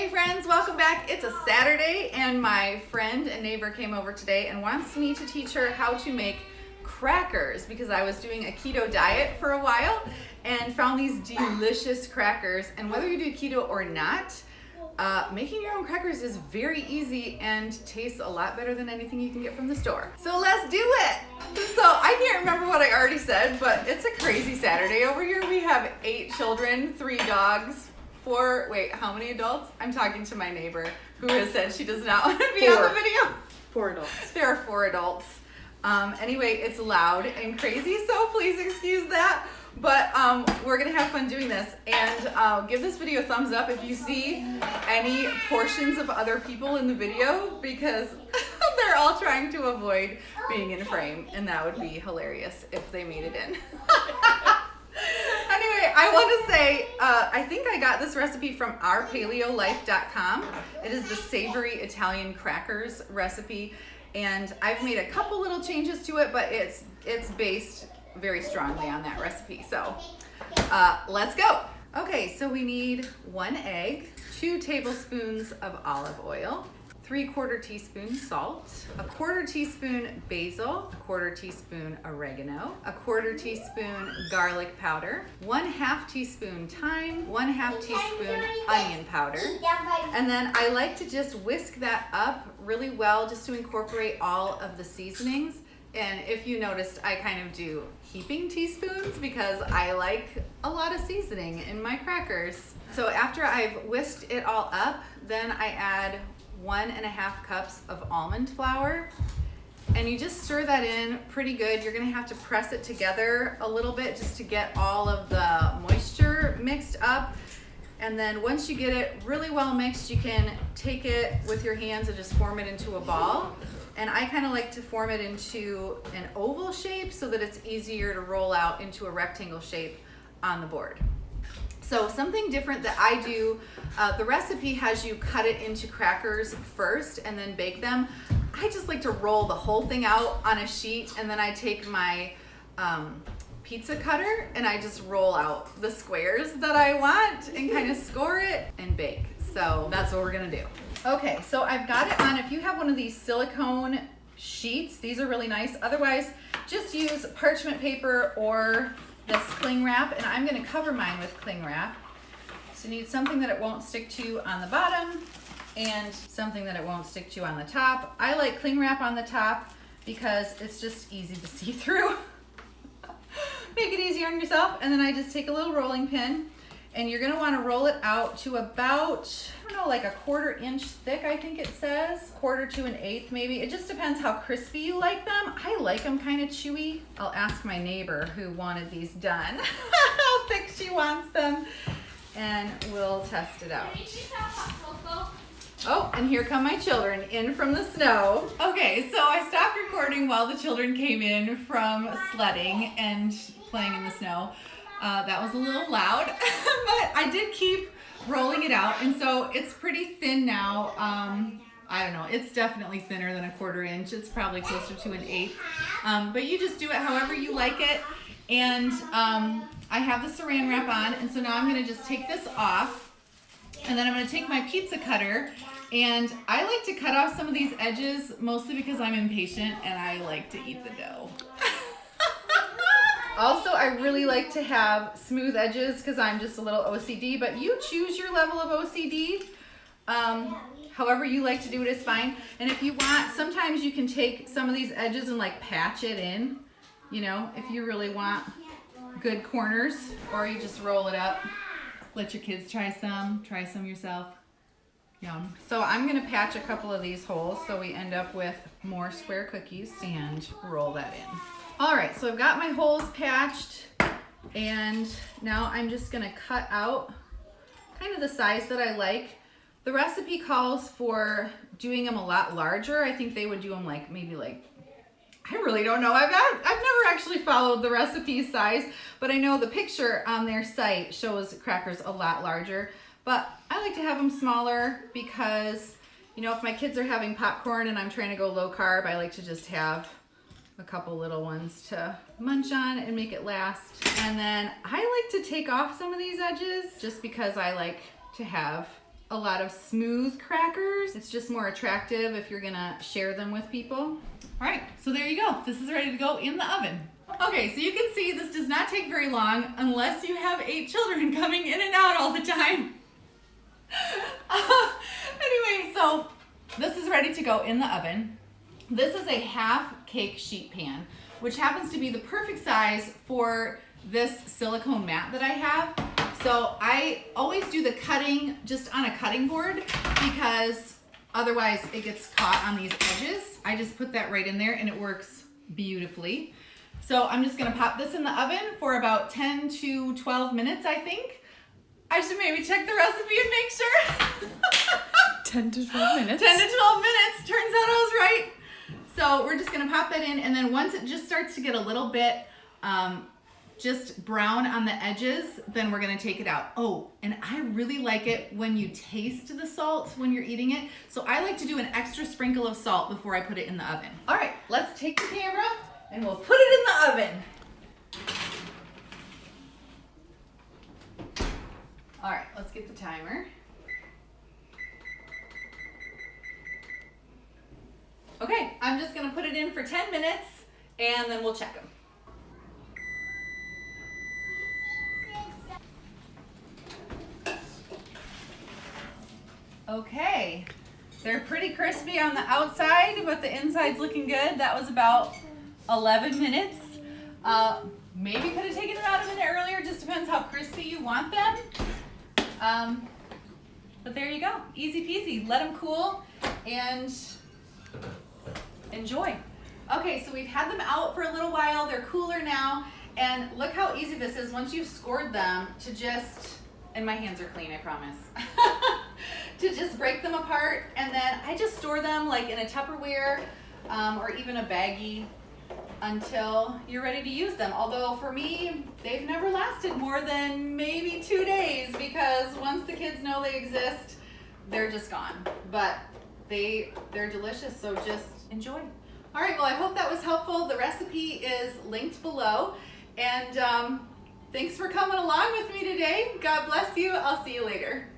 Hey friends, welcome back. It's a Saturday and my friend and neighbor came over today and wants me to teach her how to make crackers because I was doing a keto diet for a while and found these delicious crackers. And whether you do keto or not, making your own crackers is very easy and tastes a lot better than anything you can get from the store. So let's do it. So I can't remember what I already said, but it's a crazy Saturday over here. We have 8 children, 3 dogs, 4, wait, how many adults? I'm talking to my neighbor who has said she does not want to be on the video. 4 adults. There are 4 adults. Anyway, it's loud and crazy, so please excuse that. But we're gonna have fun doing this, and give this video a thumbs up if you see any portions of other people in the video, because they're all trying to avoid being in frame, and that would be hilarious if they made it in. Anyway, I want to say, I think I got this recipe from ourpaleolife.com. It is the savory Italian crackers recipe, and I've made a couple little changes to it, but it's based very strongly on that recipe. So let's go. Okay, so we need 1 egg, 2 tablespoons of olive oil, 3/4 teaspoon salt, 1/4 teaspoon basil, 1/4 teaspoon oregano, 1/4 teaspoon garlic powder, 1/2 teaspoon thyme, 1/2 teaspoon onion powder. And then I like to just whisk that up really well just to incorporate all of the seasonings. And if you noticed, I kind of do heaping teaspoons because I like a lot of seasoning in my crackers. So after I've whisked it all up, then I add 1.5 cups of almond flour, and you just stir that in pretty good. You're gonna have to press it together a little bit just to get all of the moisture mixed up. And then once you get it really well mixed, you can take it with your hands and just form it into a ball. And I kind of like to form it into an oval shape so that it's easier to roll out into a rectangle shape on the board. So something different that I do, the recipe has you cut it into crackers first and then bake them. I just like to roll the whole thing out on a sheet, and then I take my pizza cutter and I just roll out the squares that I want and kind of score it and bake. So that's what we're gonna do. Okay, so I've got it on. If you have one of these silicone sheets, these are really nice. Otherwise, just use parchment paper or this cling wrap, and I'm gonna cover mine with cling wrap. So you need something that it won't stick to on the bottom and something that it won't stick to on the top. I like cling wrap on the top because it's just easy to see through. Make it easier on yourself. And then I just take a little rolling pin, and you're gonna wanna roll it out to about, I don't know, like 1/4 inch thick, I think it says. 1/4 to 1/8 maybe. It just depends how crispy you like them. I like them kind of chewy. I'll ask my neighbor who wanted these done how thick she wants them, and we'll test it out. Oh, and here come my children in from the snow. Okay, so I stopped recording while the children came in from sledding and playing in the snow. That was a little loud, but I did keep rolling it out, and so it's pretty thin now. I don't know, it's definitely thinner than 1/4 inch. It's probably closer to 1/8. But you just do it however you like it. And I have the saran wrap on, and so now I'm gonna just take this off, and then I'm gonna take my pizza cutter, and I like to cut off some of these edges, mostly because I'm impatient and I like to eat the dough. Also, I really like to have smooth edges because I'm just a little OCD, but you choose your level of OCD. However you like to do it is fine. And if you want, sometimes you can take some of these edges and like patch it in, you know, if you really want good corners, or you just roll it up. Let your kids try some yourself. Yum. So I'm gonna patch a couple of these holes so we end up with more square cookies and roll that in. All right, so I've got my holes patched, and now I'm just gonna cut out kind of the size that I like. The recipe calls for doing them a lot larger. I think they would do them like maybe like, I really don't know. I've never actually followed the recipe size, but I know the picture on their site shows crackers a lot larger. But I like to have them smaller because, you know, if my kids are having popcorn and I'm trying to go low carb, I like to just have a couple little ones to munch on and make it last. And then I like to take off some of these edges just because I like to have a lot of smooth crackers. It's just more attractive if you're gonna share them with people. All right, so there you go. This is ready to go in the oven. Okay, so you can see this does not take very long unless you have 8 children coming in and out all the time. Anyway, so this is ready to go in the oven. This is a half cake sheet pan, which happens to be the perfect size for this silicone mat that I have. So I always do the cutting just on a cutting board because otherwise it gets caught on these edges. I just put that right in there and it works beautifully. So I'm just gonna pop this in the oven for about 10 to 12 minutes, I think. I should maybe check the recipe and make sure. 10 to 12 minutes. 10 to 12 minutes, turns out I was right. So we're just gonna pop that in, and then once it just starts to get a little bit just brown on the edges, then we're gonna take it out. Oh, and I really like it when you taste the salt when you're eating it. So I like to do an extra sprinkle of salt before I put it in the oven. All right, let's take the camera and we'll put it in the oven. All right, let's get the timer. Okay, I'm just gonna put it in for 10 minutes and then we'll check them. Okay, they're pretty crispy on the outside, but the inside's looking good. That was about 11 minutes. Maybe could have taken them out a minute earlier, just depends how crispy you want them. But there you go, easy peasy. Let them cool and enjoy. Okay, so we've had them out for a little while. They're cooler now. And look how easy this is once you've scored them to just, and my hands are clean, I promise, to just break them apart. And then I just store them like in a Tupperware or even a baggie until you're ready to use them. Although for me, they've never lasted more than maybe 2 days because once the kids know they exist, they're just gone. But they're delicious, so just enjoy. All right, well, I hope that was helpful. The recipe is linked below. And thanks for coming along with me today. God bless you. I'll see you later.